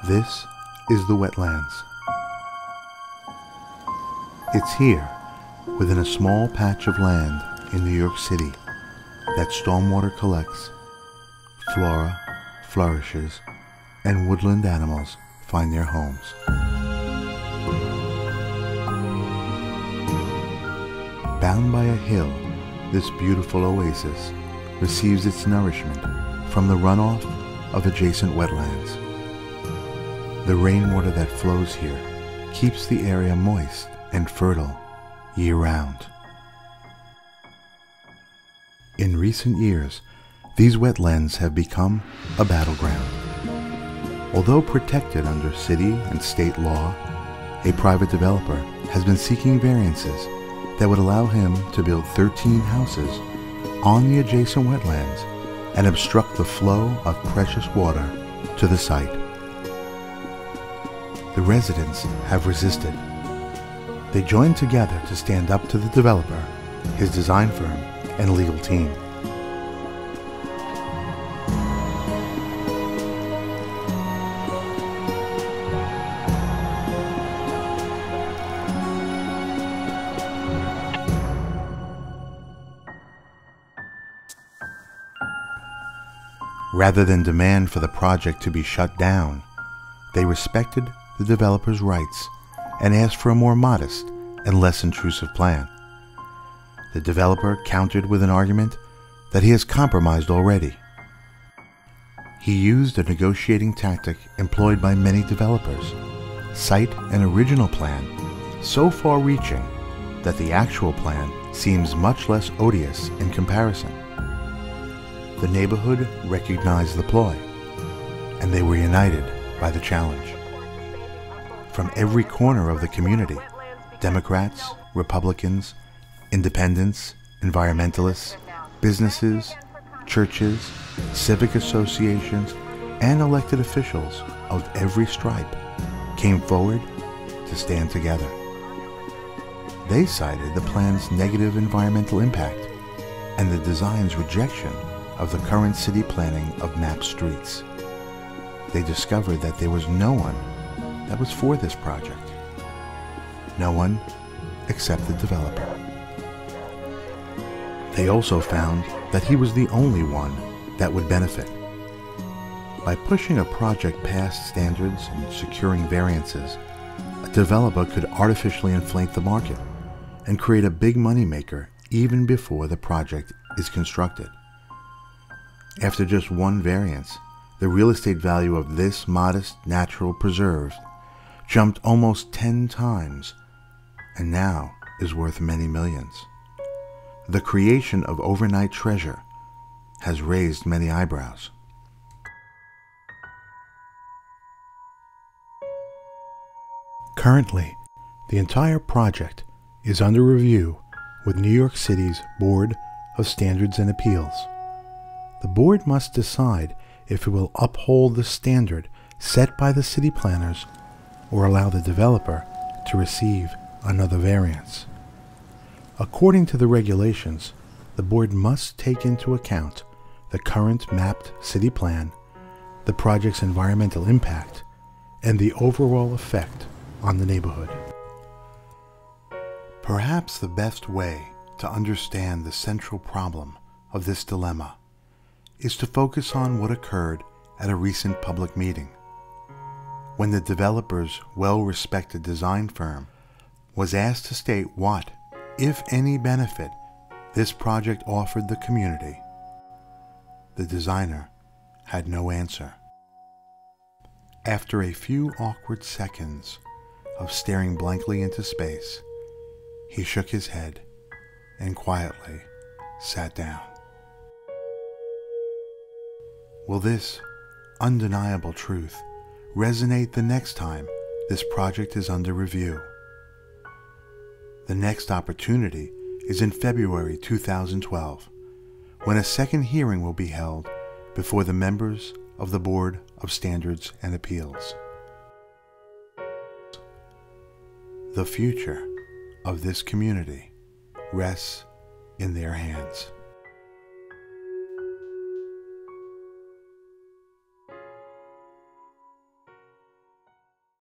This is the Wetlands. It's here, within a small patch of land in New York City, that stormwater collects, flora flourishes, and woodland animals find their homes. Bound by a hill, this beautiful oasis receives its nourishment from the runoff of adjacent wetlands. The rainwater that flows here keeps the area moist and fertile year-round. In recent years, these wetlands have become a battleground. Although protected under city and state law, a private developer has been seeking variances that would allow him to build 13 houses on the adjacent wetlands and obstruct the flow of precious water to the site. The residents have resisted. They joined together to stand up to the developer, his design firm, and legal team. Rather than demand for the project to be shut down, they respected the developer's rights and asked for a more modest and less intrusive plan. The developer countered with an argument that he has compromised already. He used a negotiating tactic employed by many developers, cite an original plan so far-reaching that the actual plan seems much less odious in comparison. The neighborhood recognized the ploy, and they were united by the challenge. From every corner of the community, Democrats, Republicans, independents, environmentalists, businesses, churches, civic associations, and elected officials of every stripe came forward to stand together. They cited the plan's negative environmental impact and the design's rejection of the current city planning of mapped streets. They discovered that there was no one that was for this project. No one except the developer. They also found that he was the only one that would benefit. By pushing a project past standards and securing variances, a developer could artificially inflate the market and create a big moneymaker even before the project is constructed. After just one variance, the real estate value of this modest natural preserve jumped almost 10 times and now is worth many millions. The creation of overnight treasure has raised many eyebrows. Currently, the entire project is under review with New York City's Board of Standards and Appeals. The board must decide if it will uphold the standard set by the city planners or allow the developer to receive another variance. According to the regulations, the board must take into account the current mapped city plan, the project's environmental impact, and the overall effect on the neighborhood. Perhaps the best way to understand the central problem of this dilemma is to focus on what occurred at a recent public meeting, when the developer's well-respected design firm was asked to state what, if any, benefit this project offered the community. The designer had no answer. After a few awkward seconds of staring blankly into space, he shook his head and quietly sat down. Will this undeniable truth resonate the next time this project is under review? The next opportunity is in February 2012, when a second hearing will be held before the members of the Board of Standards and Appeals. The future of this community rests in their hands.